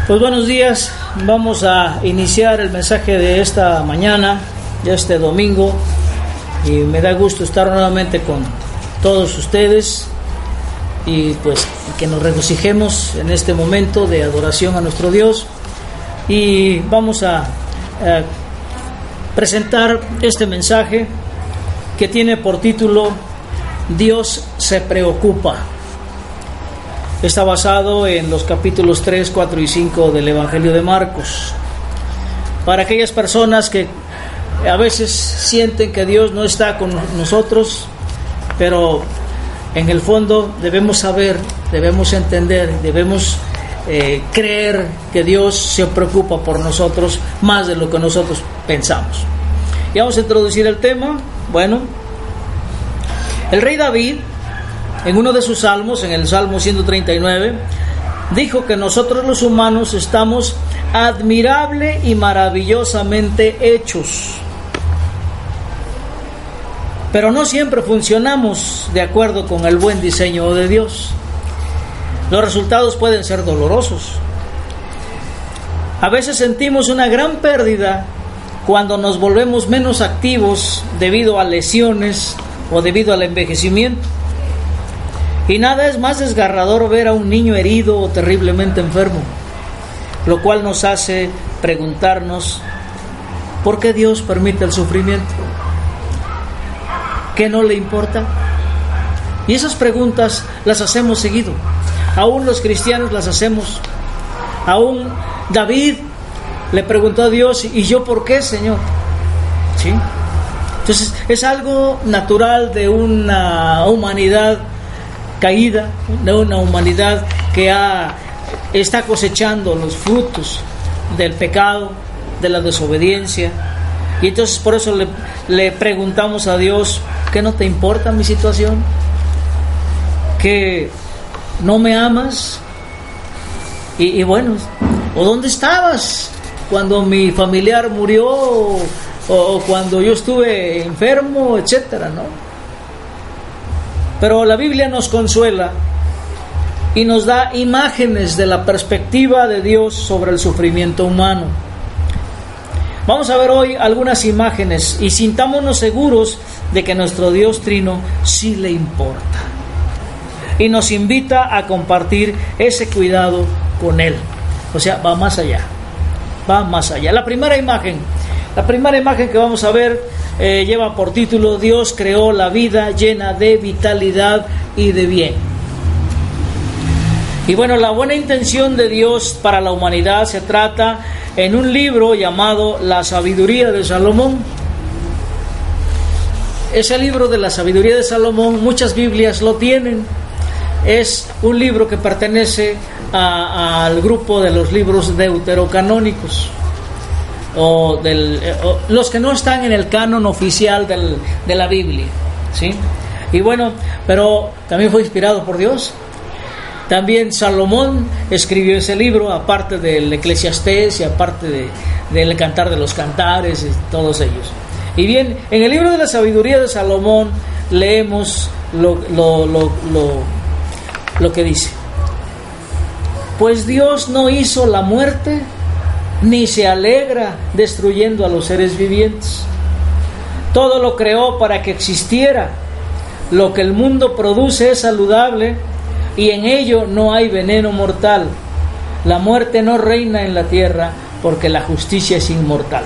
Pues buenos días, vamos a iniciar el mensaje de esta mañana, de este domingo, y me da gusto estar nuevamente con todos ustedes y pues que nos regocijemos en este momento de adoración a nuestro Dios. Y vamos a presentar este mensaje que tiene por título Dios se preocupa. Está basado en los capítulos 3, 4 y 5 del Evangelio de Marcos. Para aquellas personas que a veces sienten que Dios no está con nosotros, pero en el fondo debemos saber, debemos entender, debemos creer que Dios se preocupa por nosotros más de lo que nosotros pensamos. Y vamos a introducir el tema. Bueno, el rey David, en uno de sus salmos, en el Salmo 139, dijo que nosotros los humanos estamos admirable y maravillosamente hechos, pero no siempre funcionamos de acuerdo con el buen diseño de Dios. Los resultados pueden ser dolorosos. A veces sentimos una gran pérdida cuando nos volvemos menos activos debido a lesiones o debido al envejecimiento. Y nada es más desgarrador ver a un niño herido o terriblemente enfermo, lo cual nos hace preguntarnos ¿por qué Dios permite el sufrimiento? ¿Qué no le importa? Y esas preguntas las hacemos seguido. Aún los cristianos las hacemos. Aún David le preguntó a Dios: ¿y yo por qué, Señor? ¿Sí? Entonces es algo natural de una humanidad caída, de una humanidad que está cosechando los frutos del pecado, de la desobediencia. Y entonces por eso le preguntamos a Dios: ¿qué no te importa mi situación? ¿Que no me amas? Y bueno, ¿o dónde estabas cuando mi familiar murió o cuando yo estuve enfermo, etcétera, ¿no? Pero la Biblia nos consuela y nos da imágenes de la perspectiva de Dios sobre el sufrimiento humano. Vamos a ver hoy algunas imágenes y sintámonos seguros de que nuestro Dios Trino sí le importa y nos invita a compartir ese cuidado con Él. O sea, va más allá, va más allá. La primera imagen que vamos a ver lleva por título: Dios creó la vida llena de vitalidad y de bien. Y bueno, la buena intención de Dios para la humanidad se trata en un libro llamado La Sabiduría de Salomón. Ese libro de la Sabiduría de Salomón, muchas Biblias lo tienen. Es un libro que pertenece al grupo de los libros deuterocanónicos, o los que no están en el canon oficial de la Biblia, ¿sí? Y bueno, pero también fue inspirado por Dios. También Salomón escribió ese libro, aparte del Eclesiastés y aparte del Cantar de los Cantares y todos ellos. Y bien, en el libro de la Sabiduría de Salomón leemos lo que dice: pues Dios no hizo la muerte ni se alegra destruyendo a los seres vivientes. Todo lo creó para que existiera. Lo que el mundo produce es saludable y en ello no hay veneno mortal. La muerte no reina en la tierra porque la justicia es inmortal.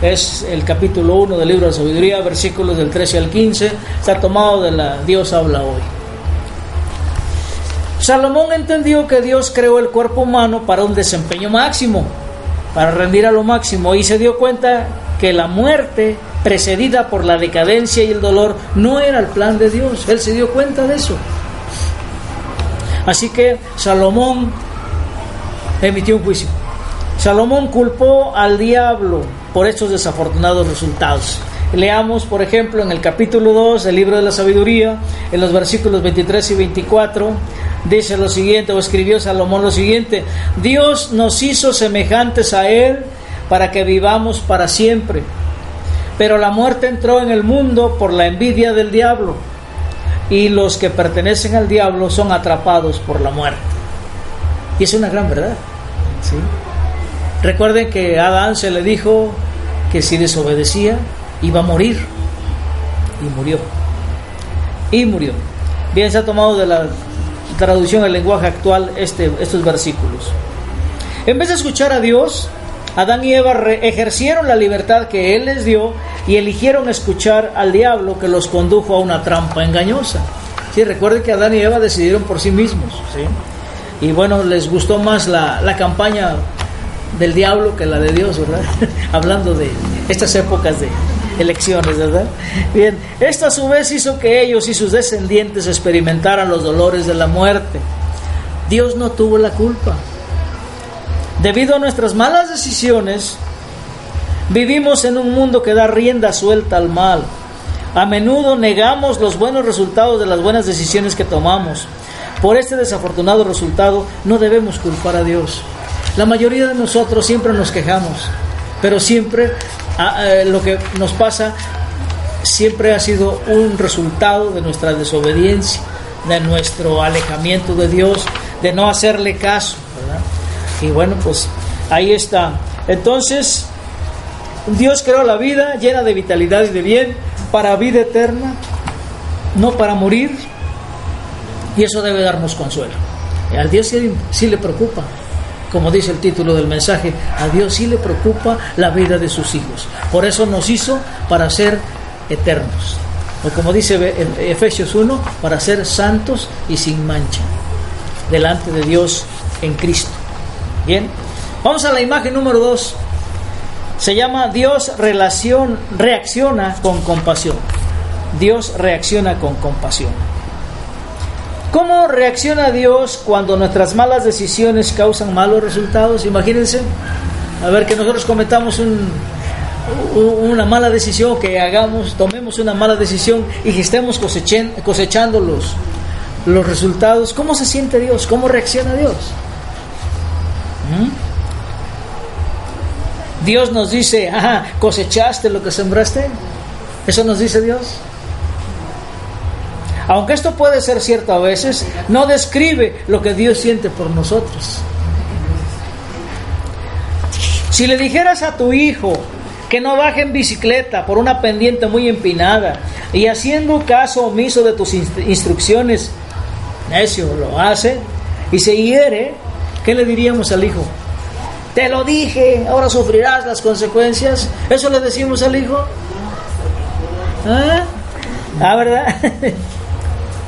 Es el capítulo 1 del libro de la Sabiduría, versículos del 13 al 15. Está tomado de la Dios habla hoy. Salomón entendió que Dios creó el cuerpo humano para un desempeño máximo, para rendir a lo máximo, y se dio cuenta que la muerte precedida por la decadencia y el dolor no era el plan de Dios. Él se dio cuenta de eso. Así que Salomón emitió un juicio. Salomón culpó al diablo por estos desafortunados resultados. Leamos, por ejemplo, en el capítulo 2 del libro de la Sabiduría, en los versículos 23 y 24, dice lo siguiente, o escribió Salomón lo siguiente: Dios nos hizo semejantes a Él para que vivamos para siempre. Pero la muerte entró en el mundo por la envidia del diablo, y los que pertenecen al diablo son atrapados por la muerte. Y es una gran verdad. ¿sí? Recuerden que a Adán se le dijo que si desobedecía iba a morir, y murió. Bien, se ha tomado de la traducción al lenguaje actual estos versículos. En vez de escuchar a Dios, Adán y Eva ejercieron la libertad que Él les dio y eligieron escuchar al diablo, que los condujo a una trampa engañosa. Sí, recuerden que Adán y Eva decidieron por sí mismos, ¿sí? Y bueno, les gustó más la campaña del diablo que la de Dios, ¿verdad? Hablando de estas épocas de elecciones, ¿verdad? Bien, esto a su vez hizo que ellos y sus descendientes experimentaran los dolores de la muerte. Dios no tuvo la culpa. Debido a nuestras malas decisiones, vivimos en un mundo que da rienda suelta al mal. A menudo negamos los buenos resultados de las buenas decisiones que tomamos. Por este desafortunado resultado no debemos culpar a Dios. La mayoría de nosotros siempre nos quejamos, pero siempre lo que nos pasa siempre ha sido un resultado de nuestra desobediencia, de nuestro alejamiento de Dios, de no hacerle caso, ¿verdad? Y bueno, pues ahí está. Entonces, Dios creó la vida llena de vitalidad y de bien para vida eterna, no para morir, y eso debe darnos consuelo. A Dios sí le preocupa, como dice el título del mensaje, a Dios sí le preocupa la vida de sus hijos. Por eso nos hizo para ser eternos, o como dice Efesios 1, para ser santos y sin mancha delante de Dios en Cristo. Bien, vamos a la imagen número 2. Se llama Dios reacciona con compasión. Dios reacciona con compasión. ¿Cómo reacciona Dios cuando nuestras malas decisiones causan malos resultados? Imagínense, a ver, que nosotros cometamos una mala decisión, tomemos una mala decisión y que estemos cosechando los resultados. ¿Cómo se siente Dios? ¿Cómo reacciona Dios? Dios nos dice, ¿cosechaste lo que sembraste? ¿Eso nos dice Dios? Aunque esto puede ser cierto a veces, no describe lo que Dios siente por nosotros. Si le dijeras a tu hijo que no baje en bicicleta por una pendiente muy empinada y haciendo caso omiso de tus instrucciones, necio, lo hace y se hiere, ¿qué le diríamos al hijo? Te lo dije, ahora sufrirás las consecuencias. ¿Eso le decimos al hijo? ¿Verdad?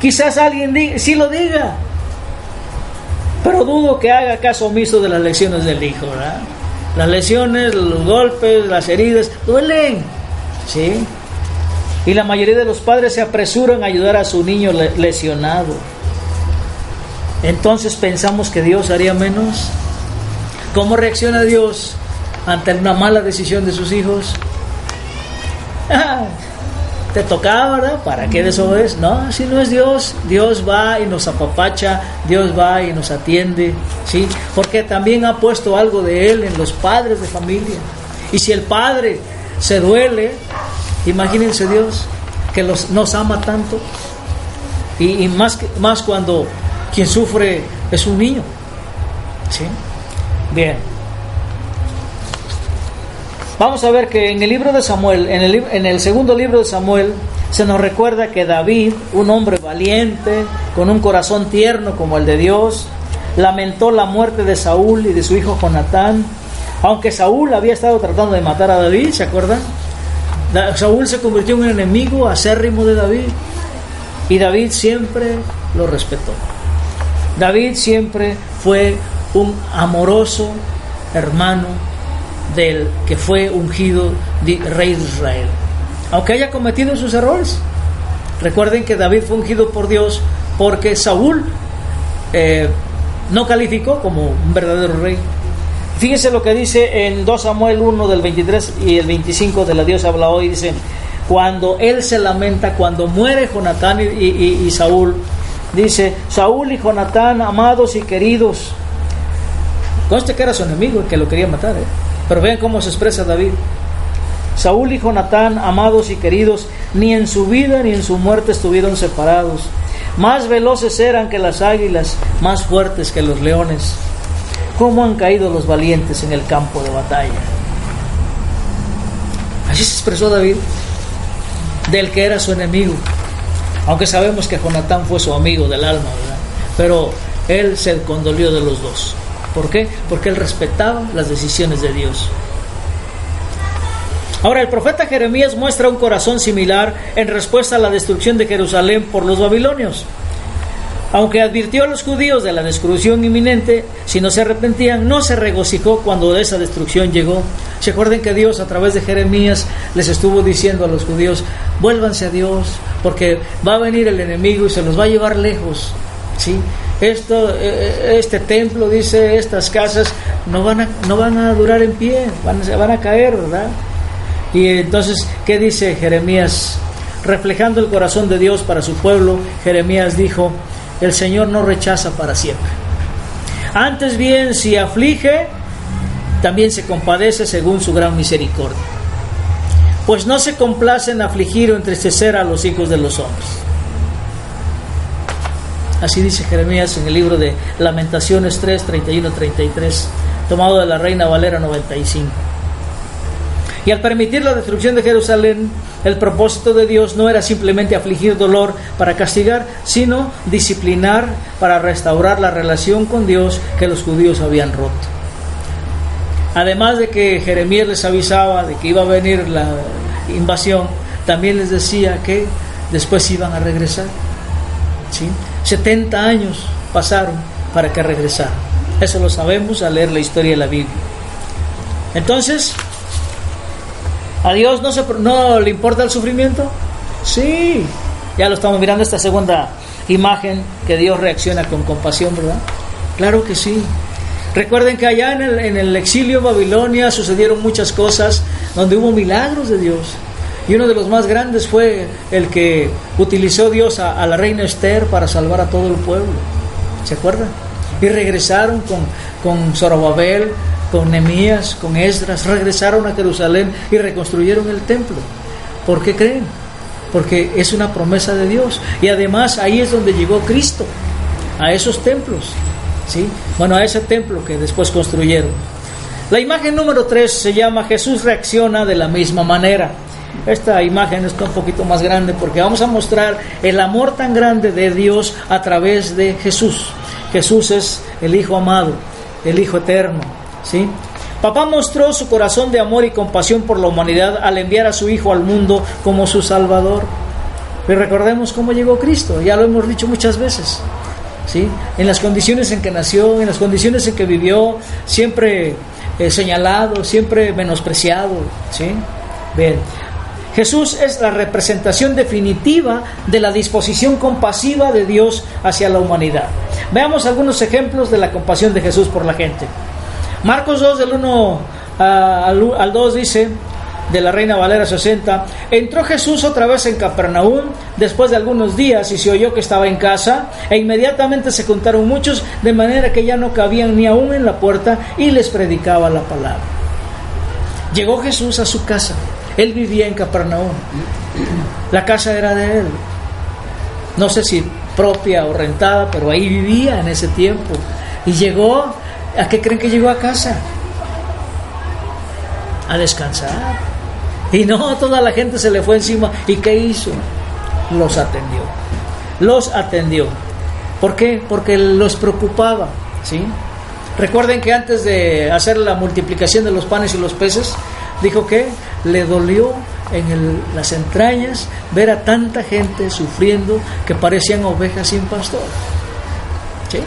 Quizás alguien sí lo diga, pero dudo que haga caso omiso de las lecciones del hijo, ¿verdad? Las lesiones, los golpes, las heridas, duelen, ¿sí? Y la mayoría de los padres se apresuran a ayudar a su niño lesionado. Entonces pensamos que Dios haría menos. ¿Cómo reacciona Dios ante una mala decisión de sus hijos? Te tocaba, ¿verdad? ¿Para qué desobedeces? No, si no es Dios. Dios va y nos apapacha, Dios va y nos atiende, ¿sí? Porque también ha puesto algo de Él en los padres de familia. Y si el padre se duele, imagínense Dios, que nos ama tanto. Y más cuando quien sufre es un niño, ¿sí? Bien. Vamos a ver que en el libro de Samuel, en el segundo libro de Samuel, se nos recuerda que David, un hombre valiente, con un corazón tierno como el de Dios, lamentó la muerte de Saúl y de su hijo Jonatán. Aunque Saúl había estado tratando de matar a David, ¿se acuerdan? Saúl se convirtió en un enemigo acérrimo de David, y David siempre lo respetó. David siempre fue un amoroso hermano del que fue ungido rey de Israel, aunque haya cometido sus errores. Recuerden que David fue ungido por Dios porque Saúl no calificó como un verdadero rey. Fíjense lo que dice en 2 Samuel 1 del 23 y el 25 de la Dios habla hoy. Dice, cuando él se lamenta, cuando muere Jonatán y Saúl, dice, Saúl y Jonatán, amados y queridos. Conste que era su enemigo, el que lo quería matar, Pero vean cómo se expresa David. Saúl y Jonatán, amados y queridos, ni en su vida ni en su muerte estuvieron separados. Más veloces eran que las águilas, más fuertes que los leones. cómo han caído los valientes en el campo de batalla. Así se expresó David del que era su enemigo, aunque sabemos que Jonatán fue su amigo del alma, ¿verdad? Pero él se condolió de los dos. ¿Por qué? Porque él respetaba las decisiones de Dios. Ahora, el profeta Jeremías muestra un corazón similar en respuesta a la destrucción de Jerusalén por los babilonios. Aunque advirtió a los judíos de la destrucción inminente, si no se arrepentían, no se regocijó cuando esa destrucción llegó. ¿Se acuerdan que Dios a través de Jeremías les estuvo diciendo a los judíos: vuélvanse a Dios, porque va a venir el enemigo y se los va a llevar lejos? ¿Sí? Este templo, dice, estas casas no van a durar en pie, van a caer, ¿verdad? Y entonces, ¿qué dice Jeremías? Reflejando el corazón de Dios para su pueblo, Jeremías dijo: el Señor no rechaza para siempre. Antes bien, si aflige, también se compadece según su gran misericordia. Pues no se complace en afligir o entristecer a los hijos de los hombres. Así dice Jeremías en el libro de Lamentaciones 3, 31-33, tomado de la Reina Valera 95. Y al permitir la destrucción de Jerusalén, el propósito de Dios no era simplemente afligir dolor para castigar, sino disciplinar para restaurar la relación con Dios que los judíos habían roto. Además de que Jeremías les avisaba de que iba a venir la invasión, también les decía que después iban a regresar. ¿Sí? 70 años pasaron para que regresaran. Eso lo sabemos al leer la historia de la Biblia. Entonces, ¿a Dios no le importa el sufrimiento? Sí, ya lo estamos mirando, esta segunda imagen, que Dios reacciona con compasión, ¿verdad? Claro que sí. Recuerden que allá en el exilio en Babilonia sucedieron muchas cosas donde hubo milagros de Dios. Y uno de los más grandes fue el que utilizó Dios a la reina Esther para salvar a todo el pueblo. ¿Se acuerdan? Y regresaron con Zorobabel, con Nehemías, con Esdras, regresaron a Jerusalén y reconstruyeron el templo. ¿Por qué creen? Porque es una promesa de Dios. Y además ahí es donde llegó Cristo, a esos templos, ¿sí? Bueno, a ese templo que después construyeron. La imagen número 3 se llama Jesús reacciona de la misma manera. Esta imagen está un poquito más grande porque vamos a mostrar el amor tan grande de Dios a través de Jesús. Jesús es el Hijo amado, el Hijo eterno, ¿sí? Papá mostró su corazón de amor y compasión por la humanidad al enviar a su Hijo al mundo como su Salvador. Y recordemos cómo llegó Cristo, ya lo hemos dicho muchas veces, ¿sí? En las condiciones en que nació, en las condiciones en que vivió, siempre señalado, siempre menospreciado, ¿sí? Bien. Jesús es la representación definitiva de la disposición compasiva de Dios hacia la humanidad. Veamos algunos ejemplos de la compasión de Jesús por la gente. Marcos 2, del 1 al 2 dice, de la Reina Valera 60, entró Jesús otra vez en Capernaum después de algunos días y se oyó que estaba en casa, e inmediatamente se juntaron muchos, de manera que ya no cabían ni aún en la puerta, y les predicaba la palabra. Llegó Jesús a su casa. Él vivía en Capernaum. La casa era de él. No sé si propia o rentada, pero ahí vivía en ese tiempo. Y llegó, ¿a qué creen que llegó a casa? A descansar. Y no, toda la gente se le fue encima. ¿Y qué hizo? Los atendió. Los atendió. ¿Por qué? Porque los preocupaba, ¿sí? Recuerden que antes de hacer la multiplicación de los panes y los peces, dijo que le dolió en las entrañas ver a tanta gente sufriendo que parecían ovejas sin pastor, ¿sí?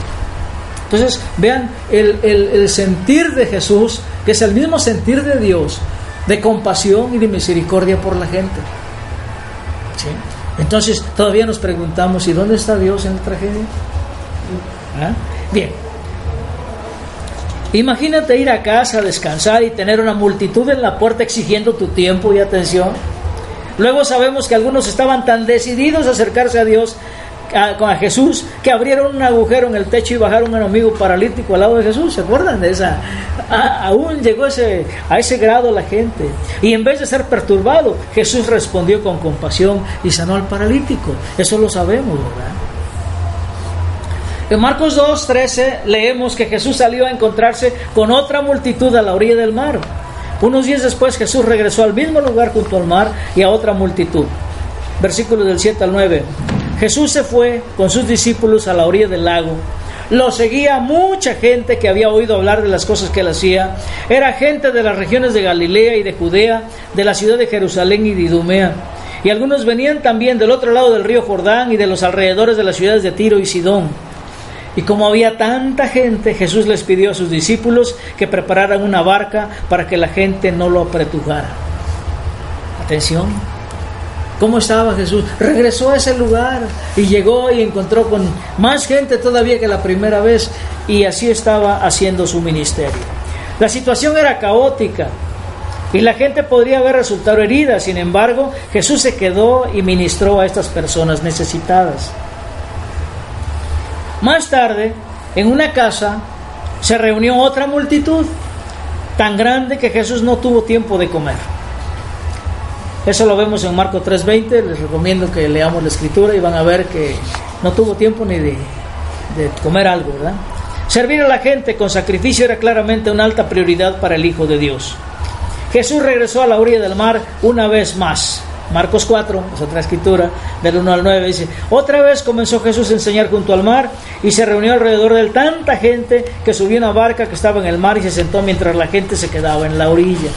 Entonces vean el sentir de Jesús, que es el mismo sentir de Dios, de compasión y de misericordia por la gente, ¿sí? Entonces todavía nos preguntamos, ¿y dónde está Dios en la tragedia? ¿Ah? Bien. Imagínate ir a casa a descansar y tener una multitud en la puerta exigiendo tu tiempo y atención. Luego sabemos que algunos estaban tan decididos a acercarse a Dios, a Jesús, que abrieron un agujero en el techo y bajaron a un amigo paralítico al lado de Jesús. ¿Se acuerdan de esa? Aún llegó a ese grado la gente. Y en vez de ser perturbado, Jesús respondió con compasión y sanó al paralítico. Eso lo sabemos, ¿verdad? En Marcos 2:13 leemos que Jesús salió a encontrarse con otra multitud a la orilla del mar. Unos días después Jesús regresó al mismo lugar junto al mar y a otra multitud. Versículos del 7 al 9. Jesús se fue con sus discípulos a la orilla del lago. Lo seguía mucha gente que había oído hablar de las cosas que él hacía. Era gente de las regiones de Galilea y de Judea, de la ciudad de Jerusalén y de Idumea. Y algunos venían también del otro lado del río Jordán y de los alrededores de las ciudades de Tiro y Sidón. Y como había tanta gente, Jesús les pidió a sus discípulos que prepararan una barca para que la gente no lo apretujara. Atención. ¿Cómo estaba Jesús? Regresó a ese lugar y llegó y encontró con más gente todavía que la primera vez, y así estaba haciendo su ministerio. La situación era caótica y la gente podría haber resultado herida. Sin embargo, Jesús se quedó y ministró a estas personas necesitadas. Más tarde, en una casa, se reunió otra multitud tan grande que Jesús no tuvo tiempo de comer. Eso lo vemos en Marcos 3:20. Les recomiendo que leamos la escritura y van a ver que no tuvo tiempo ni de comer algo, ¿verdad? Servir a la gente con sacrificio era claramente una alta prioridad para el Hijo de Dios. Jesús regresó a la orilla del mar una vez más. Marcos 4, es otra escritura, del 1 al 9, dice: otra vez comenzó Jesús a enseñar junto al mar y se reunió alrededor de él tanta gente que subió una barca que estaba en el mar y se sentó mientras la gente se quedaba en la orilla.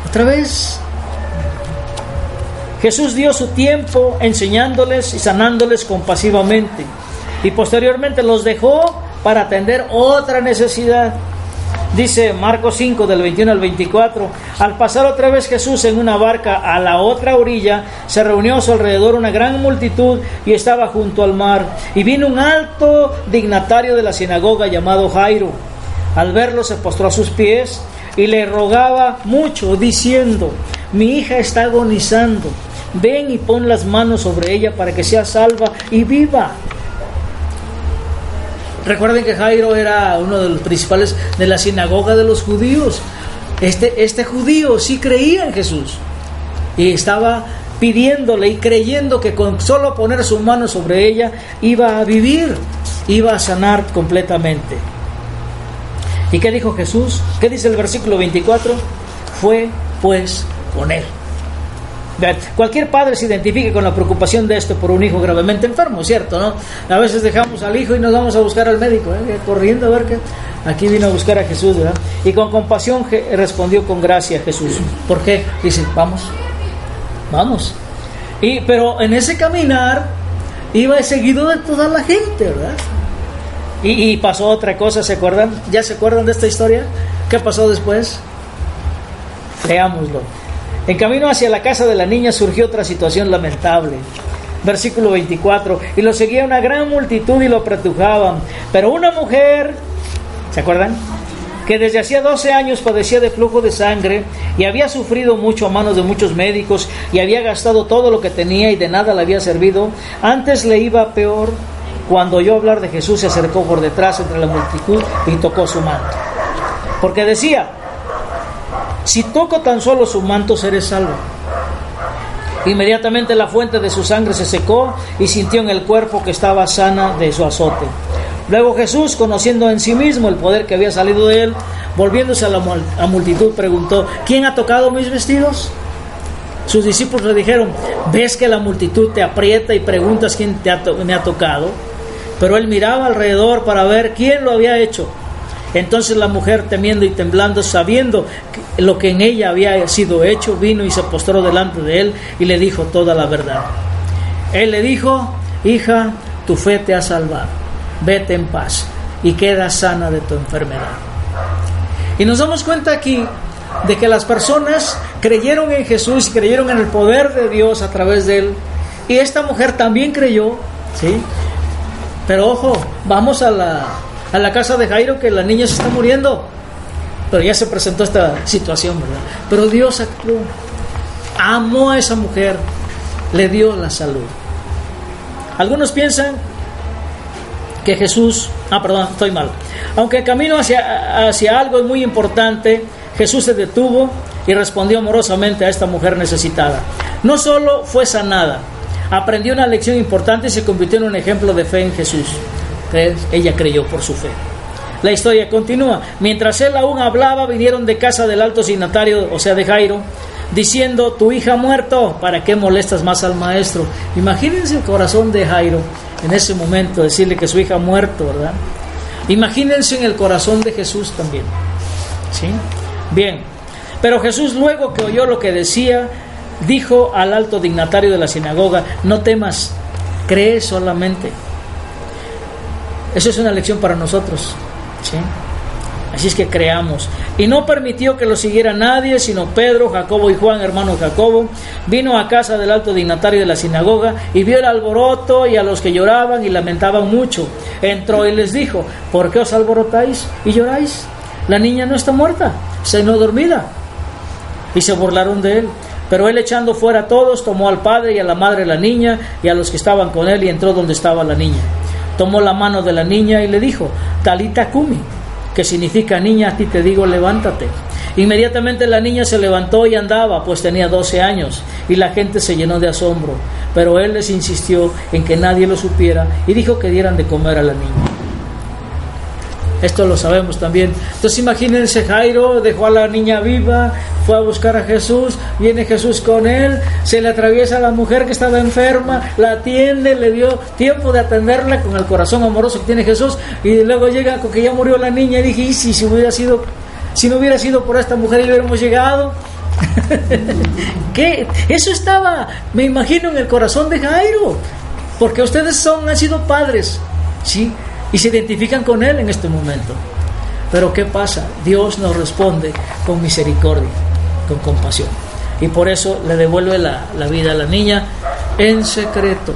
Otra vez Jesús dio su tiempo enseñándoles y sanándoles compasivamente, y posteriormente los dejó para atender otra necesidad. Dice Marcos 5 del 21 al 24: al pasar otra vez Jesús en una barca a la otra orilla, se reunió a su alrededor una gran multitud y estaba junto al mar. Y vino un alto dignatario de la sinagoga llamado Jairo. Al verlo se postró a sus pies y le rogaba mucho, diciendo: mi hija está agonizando, ven y pon las manos sobre ella para que sea salva y viva. Recuerden que Jairo era uno de los principales de la sinagoga de los judíos. Este judío sí creía en Jesús y estaba pidiéndole y creyendo que con solo poner su mano sobre ella iba a vivir, iba a sanar completamente. ¿Y qué dijo Jesús? ¿Qué dice el versículo 24? Fue pues con él. Cualquier padre se identifica con la preocupación de esto por un hijo gravemente enfermo, ¿cierto? ¿No? A veces dejamos al hijo y nos vamos a buscar al médico, corriendo a ver qué. Aquí vino a buscar a Jesús, ¿verdad? Y con compasión respondió con gracia a Jesús. ¿Por qué? Dice: vamos. Pero en ese caminar iba seguido de toda la gente, ¿verdad? Y pasó otra cosa, ¿se acuerdan? ¿Ya se acuerdan de esta historia? ¿Qué pasó después? Leámoslo. En camino hacia la casa de la niña surgió otra situación lamentable. Versículo 24: y lo seguía una gran multitud y lo apretujaban. Pero una mujer, ¿se acuerdan?, que desde hacía 12 años padecía de flujo de sangre y había sufrido mucho a manos de muchos médicos y había gastado todo lo que tenía y de nada le había servido, antes le iba peor. Cuando oyó hablar de Jesús, se acercó por detrás entre la multitud y tocó su manto, porque decía: si toco tan solo su manto, seré salvo. Inmediatamente la fuente de su sangre se secó y sintió en el cuerpo que estaba sana de su azote. Luego Jesús, conociendo en sí mismo el poder que había salido de él, volviéndose a la multitud, preguntó: ¿quién ha tocado mis vestidos? Sus discípulos le dijeron: ¿ves que la multitud te aprieta y preguntas quién me ha tocado? Pero él miraba alrededor para ver quién lo había hecho. Entonces la mujer, temiendo y temblando, sabiendo lo que en ella había sido hecho, vino y se postró delante de él y le dijo toda la verdad. Él le dijo: hija, tu fe te ha salvado, vete en paz y queda sana de tu enfermedad. Y nos damos cuenta aquí de que las personas creyeron en Jesús, creyeron en el poder de Dios a través de él, y esta mujer también creyó, ¿sí? Pero ojo, vamos a la casa de Jairo, que la niña se está muriendo, pero ya se presentó esta situación, ¿verdad? Pero Dios actuó, amó a esa mujer, le dio la salud. Algunos piensan que Jesús, estoy mal. Aunque el camino hacia algo muy importante, Jesús se detuvo y respondió amorosamente a esta mujer necesitada. No solo fue sanada, aprendió una lección importante y se convirtió en un ejemplo de fe en Jesús. Ella creyó por su fe. La historia continúa. Mientras él aún hablaba, vinieron de casa del alto signatario, o sea de Jairo, diciendo: tu hija ha muerto, ¿para qué molestas más al maestro? Imagínense el corazón de Jairo en ese momento, decirle que su hija ha muerto, ¿verdad? Imagínense en el corazón de Jesús también, ¿sí? Bien, pero Jesús, luego que oyó lo que decía, dijo al alto dignatario de la sinagoga: no temas, cree solamente. Eso es una lección para nosotros, ¿sí? Así es que creamos. Y no permitió que lo siguiera nadie, sino Pedro, Jacobo y Juan, hermano de Jacobo. Vino a casa del alto dignatario de la sinagoga y vio el alboroto y a los que lloraban y lamentaban mucho. Entró y les dijo: ¿por qué os alborotáis y lloráis? La niña no está muerta, sino dormida. Y se burlaron de él. Pero él, echando fuera a todos, tomó al padre y a la madre de la niña y a los que estaban con él, y entró donde estaba la niña. Tomó la mano de la niña y le dijo: Talita cumi, que significa: niña, a ti te digo, levántate. Inmediatamente la niña se levantó y andaba, pues tenía 12 años, y la gente se llenó de asombro. Pero él les insistió en que nadie lo supiera y dijo que dieran de comer a la niña. Esto lo sabemos también. Entonces imagínense, Jairo dejó a la niña viva, fue a buscar a Jesús, viene Jesús con él, se le atraviesa a la mujer que estaba enferma, la atiende, le dio tiempo de atenderla con el corazón amoroso que tiene Jesús, y luego llega con que ya murió la niña, y dije: ¿y si no hubiera sido por esta mujer y hubiéramos llegado? ¿Qué? Eso estaba, me imagino, en el corazón de Jairo, porque ustedes han sido padres, ¿sí? Y se identifican con él en este momento. Pero ¿qué pasa? Dios nos responde con misericordia, con compasión, y por eso le devuelve la vida a la niña en secreto.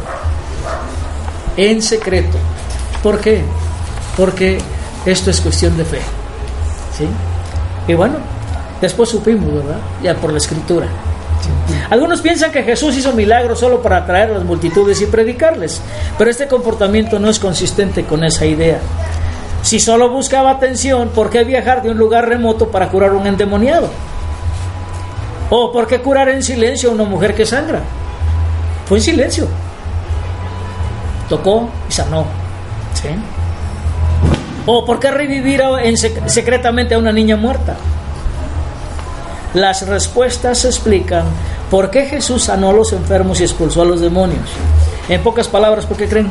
En secreto. ¿Por qué? Porque esto es cuestión de fe, ¿sí? Y bueno, después supimos, ¿verdad? Ya por la escritura. Algunos piensan que Jesús hizo milagros solo para atraer a las multitudes y predicarles, pero este comportamiento no es consistente con esa idea. Si solo buscaba atención, ¿por qué viajar de un lugar remoto para curar a un endemoniado? ¿O por qué curar en silencio a una mujer que sangra? Fue en silencio. Tocó y sanó, ¿sí? ¿O por qué revivir secretamente a una niña muerta? Las respuestas explican por qué Jesús sanó a los enfermos y expulsó a los demonios. En pocas palabras, ¿por qué creen?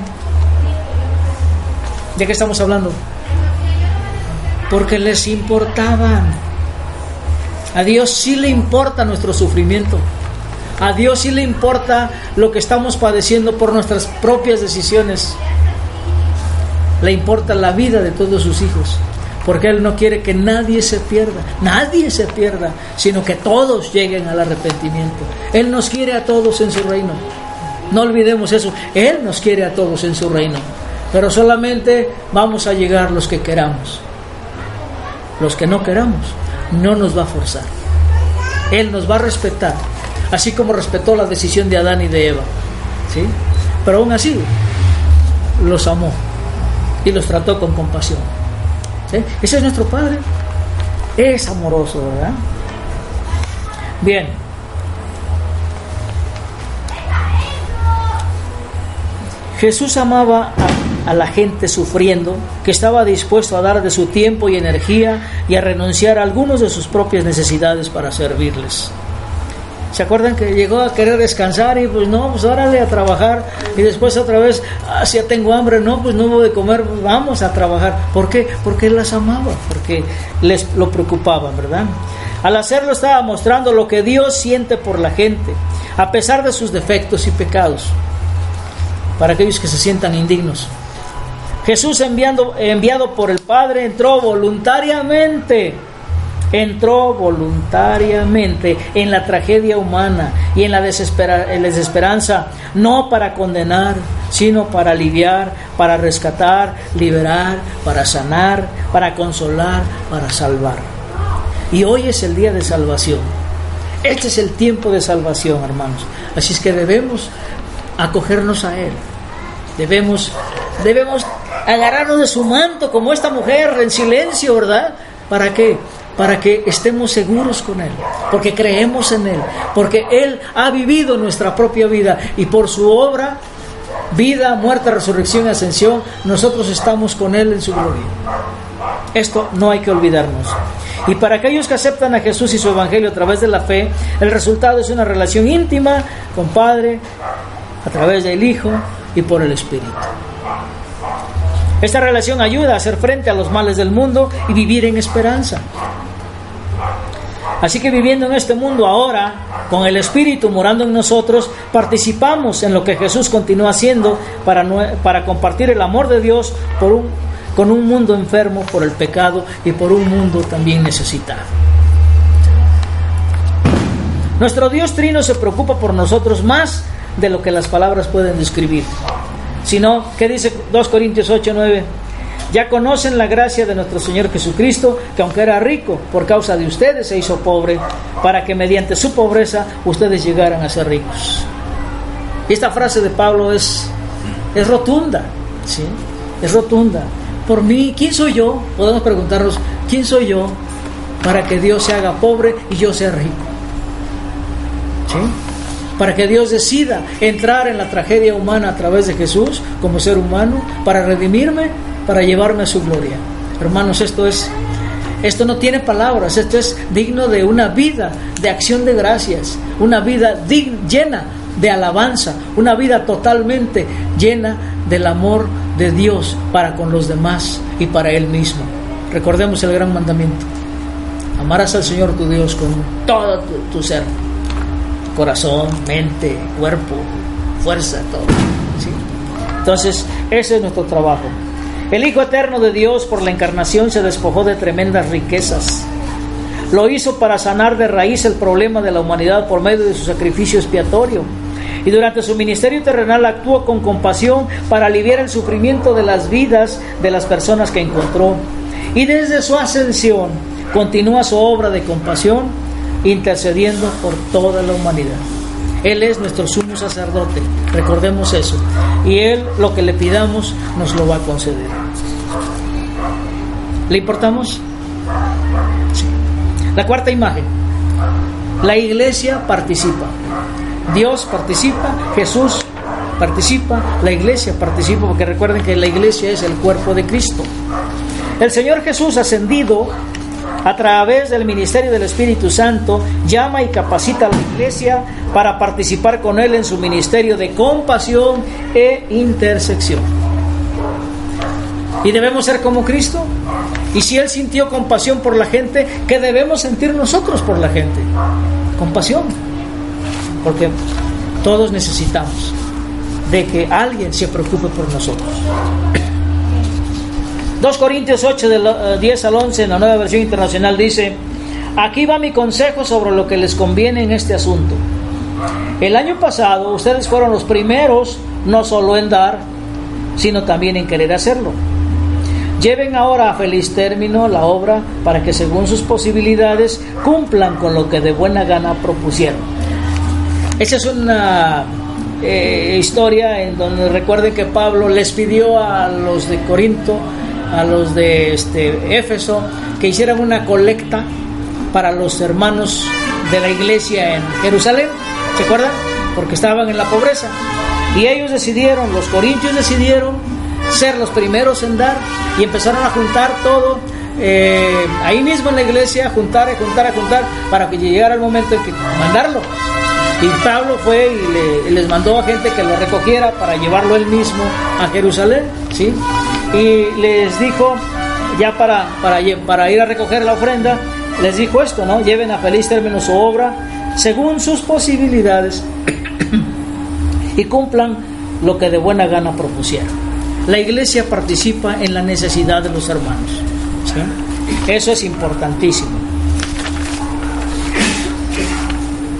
¿De qué estamos hablando? Porque les importaban. A Dios sí le importa nuestro sufrimiento. A Dios sí le importa lo que estamos padeciendo por nuestras propias decisiones. Le importa la vida de todos sus hijos, porque Él no quiere que nadie se pierda, sino que todos lleguen al arrepentimiento. Él nos quiere a todos en su reino. No olvidemos eso. Él nos quiere a todos en su reino, pero solamente vamos a llegar los que queramos. Los que no queramos, no nos va a forzar. Él nos va a respetar, así como respetó la decisión de Adán y de Eva, ¿sí? Pero aún así los amó y los trató con compasión. ¿Sí? Ese es nuestro Padre. Es amoroso, ¿verdad? Bien. Jesús amaba a la gente sufriendo, que estaba dispuesto a dar de su tiempo y energía y a renunciar a algunas de sus propias necesidades para servirles. ¿Se acuerdan que llegó a querer descansar y pues no, pues órale a trabajar, y después otra vez, si ya tengo hambre, no, pues no voy de comer, pues vamos a trabajar? ¿Por qué? Porque Él las amaba, porque les lo preocupaba, ¿verdad? Al hacerlo estaba mostrando lo que Dios siente por la gente, a pesar de sus defectos y pecados, para aquellos que se sientan indignos. Jesús, enviado por el Padre, entró voluntariamente en la tragedia humana y en la desesperanza, no para condenar, sino para aliviar, para rescatar, liberar, para sanar, para consolar, para salvar. Y hoy es el día de salvación. Este es el tiempo de salvación, hermanos. Así es que debemos acogernos a Él. Debemos agarrarnos de su manto como esta mujer en silencio, ¿verdad? ¿Para qué? para que estemos seguros con Él, porque creemos en Él, porque Él ha vivido nuestra propia vida y por su obra, vida, muerte, resurrección y ascensión, nosotros estamos con Él en su gloria. Esto no hay que olvidarnos. Y para aquellos que aceptan a Jesús y su Evangelio a través de la fe, el resultado es una relación íntima con Padre, a través del Hijo y por el Espíritu. Esta relación ayuda a hacer frente a los males del mundo y vivir en esperanza. Así que viviendo en este mundo ahora, con el Espíritu morando en nosotros, participamos en lo que Jesús continúa haciendo para compartir el amor de Dios con un mundo enfermo por el pecado y por un mundo también necesitado. Nuestro Dios Trino se preocupa por nosotros más de lo que las palabras pueden describir. Sino, ¿qué dice 2 Corintios 8:9? Ya conocen la gracia de nuestro Señor Jesucristo, que aunque era rico, por causa de ustedes se hizo pobre, para que mediante su pobreza ustedes llegaran a ser ricos. Y esta frase de Pablo es rotunda, ¿sí? Es rotunda. Por mí, ¿quién soy yo? Podemos preguntarnos, ¿quién soy yo para que Dios se haga pobre y yo sea rico? ¿Sí? Para que Dios decida entrar en la tragedia humana a través de Jesús como ser humano, para redimirme, para llevarme a su gloria. Hermanos, esto no tiene palabras, esto es digno de una vida de acción de gracias, una vida llena de alabanza, una vida totalmente llena del amor de Dios para con los demás y para Él mismo. Recordemos el gran mandamiento: amarás al Señor tu Dios con todo tu ser, corazón, mente, cuerpo, fuerza, todo, ¿sí? Entonces, ese es nuestro trabajo. El Hijo Eterno de Dios, por la encarnación, se despojó de tremendas riquezas. Lo hizo para sanar de raíz el problema de la humanidad por medio de su sacrificio expiatorio. Y durante su ministerio terrenal actuó con compasión para aliviar el sufrimiento de las vidas de las personas que encontró. Y desde su ascensión continúa su obra de compasión, intercediendo por toda la humanidad. Él es nuestro sumo sacerdote, recordemos eso, y Él, lo que le pidamos, nos lo va a conceder. ¿Le importamos? Sí. La cuarta imagen: la iglesia participa. Dios participa, Jesús participa, la iglesia participa, porque recuerden que la iglesia es el cuerpo de Cristo. El Señor Jesús ascendido, a través del ministerio del Espíritu Santo, llama y capacita a la iglesia para participar con Él en su ministerio de compasión e intersección. Y debemos ser como Cristo. Y si Él sintió compasión por la gente, ¿qué debemos sentir nosotros por la gente? Compasión. Porque todos necesitamos de que alguien se preocupe por nosotros. 2 Corintios 8, del 10 al 11, en la Nueva Versión Internacional dice: aquí va mi consejo sobre lo que les conviene en este asunto. El año pasado ustedes fueron los primeros, no solo en dar, sino también en querer hacerlo. Lleven ahora a feliz término la obra para que según sus posibilidades cumplan con lo que de buena gana propusieron. Esa es una historia en donde recuerden que Pablo les pidió a los de Corinto, a los de Éfeso, que hicieran una colecta para los hermanos de la iglesia en Jerusalén. ¿Se acuerdan? Porque estaban en la pobreza. Y ellos decidieron, los corintios decidieron ser los primeros en dar y empezaron a juntar todo ahí mismo en la iglesia, a juntar para que llegara el momento en que mandarlo. Y Pablo fue y les mandó a gente que lo recogiera para llevarlo él mismo a Jerusalén, ¿sí? Y les dijo, ya para ir a recoger la ofrenda, les dijo esto, ¿no? Lleven a feliz término su obra según sus posibilidades y cumplan lo que de buena gana propusieron. La iglesia participa en la necesidad de los hermanos, ¿sí? Eso es importantísimo.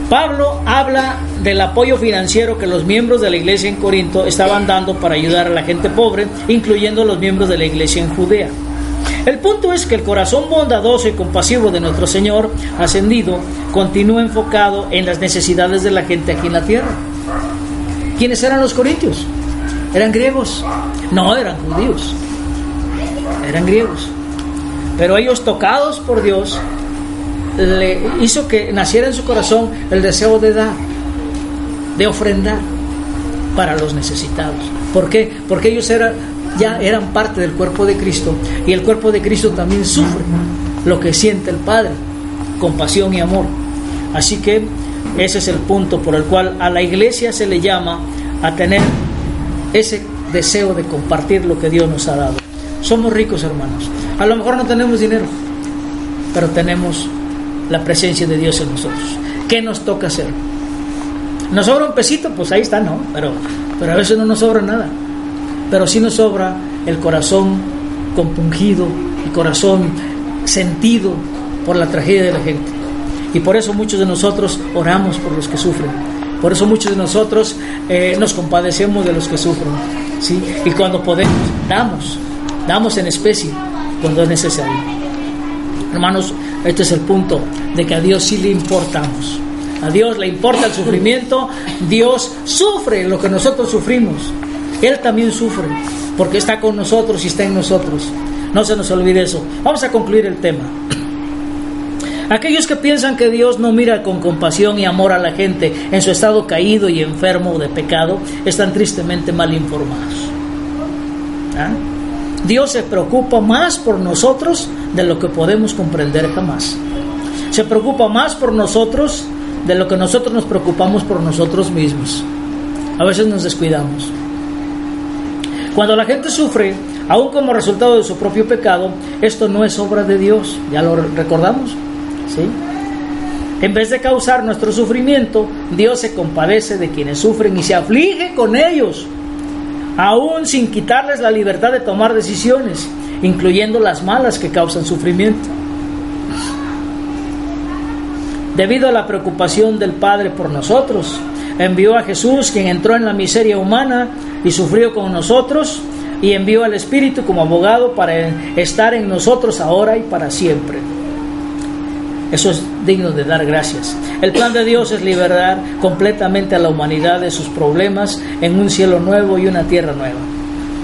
Pablo habla del apoyo financiero que los miembros de la iglesia en Corinto estaban dando para ayudar a la gente pobre, incluyendo los miembros de la iglesia en Judea. El punto es que el corazón bondadoso y compasivo de nuestro Señor ascendido continúa enfocado en las necesidades de la gente aquí en la tierra. ¿Quiénes eran los corintios? ¿Eran griegos? No, eran judíos. Eran griegos. Pero ellos, tocados por Dios, le hizo que naciera en su corazón el deseo de dar, de ofrendar para los necesitados. ¿Por qué? Porque ellos ya eran parte del cuerpo de Cristo, y el cuerpo de Cristo también sufre lo que siente el Padre, compasión y amor. Así que ese es el punto por el cual a la iglesia se le llama a tener ese deseo de compartir lo que Dios nos ha dado. Somos ricos, hermanos. A lo mejor no tenemos dinero, pero tenemos la presencia de Dios en nosotros. ¿Qué nos toca hacer? ¿Nos sobra un pesito? Pues ahí está, ¿no? Pero a veces no nos sobra nada. Pero sí nos sobra el corazón compungido, el corazón sentido por la tragedia de la gente. Y por eso muchos de nosotros oramos por los que sufren. Por eso muchos de nosotros nos compadecemos de los que sufren, ¿sí? Y cuando podemos, damos en especie cuando es necesario. Hermanos, este es el punto de que a Dios sí le importamos. A Dios le importa el sufrimiento. Dios sufre lo que nosotros sufrimos. Él también sufre porque está con nosotros y está en nosotros. No se nos olvide eso. Vamos a concluir el tema. Aquellos que piensan que Dios no mira con compasión y amor a la gente en su estado caído y enfermo de pecado, están tristemente mal informados. ¿Ah? Dios se preocupa más por nosotros de lo que podemos comprender jamás. Se preocupa más por nosotros de lo que nosotros nos preocupamos por nosotros mismos. A veces nos descuidamos. Cuando la gente sufre, aún como resultado de su propio pecado, esto no es obra de Dios. ¿Ya lo recordamos? ¿Sí? En vez de causar nuestro sufrimiento, Dios se compadece de quienes sufren y se aflige con ellos, aún sin quitarles la libertad de tomar decisiones, incluyendo las malas que causan sufrimiento. Debido a la preocupación del Padre por nosotros, envió a Jesús, quien entró en la miseria humana y sufrió con nosotros, y envió al Espíritu como abogado para estar en nosotros ahora y para siempre. Eso es digno de dar gracias. El plan de Dios es liberar completamente a la humanidad de sus problemas en un cielo nuevo y una tierra nueva.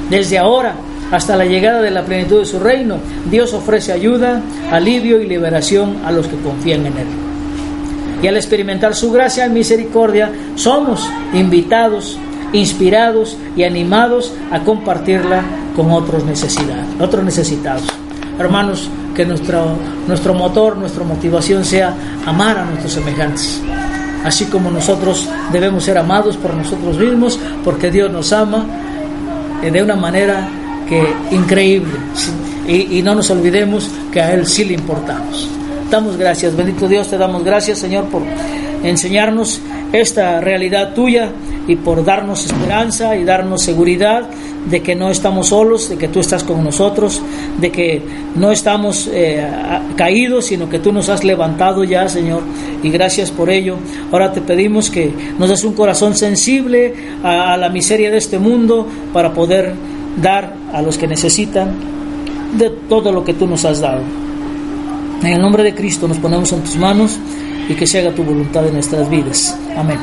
Desde ahora hasta la llegada de la plenitud de su reino, Dios ofrece ayuda, alivio y liberación a los que confían en Él. Y al experimentar su gracia y misericordia, somos invitados, inspirados y animados a compartirla con otros necesitados. Hermanos, que nuestro motor, nuestra motivación sea amar a nuestros semejantes, así como nosotros debemos ser amados por nosotros mismos, porque Dios nos ama de una manera increíble, y no nos olvidemos que a Él sí le importamos. Damos gracias, bendito Dios, te damos gracias, Señor, por enseñarnos esta realidad tuya y por darnos esperanza y darnos seguridad de que no estamos solos, de que tú estás con nosotros, de que no estamos caídos, sino que tú nos has levantado ya, Señor, y gracias por ello. Ahora te pedimos que nos des un corazón sensible a la miseria de este mundo para poder dar a los que necesitan de todo lo que tú nos has dado. En el nombre de Cristo nos ponemos en tus manos y que se haga tu voluntad en nuestras vidas. Amén.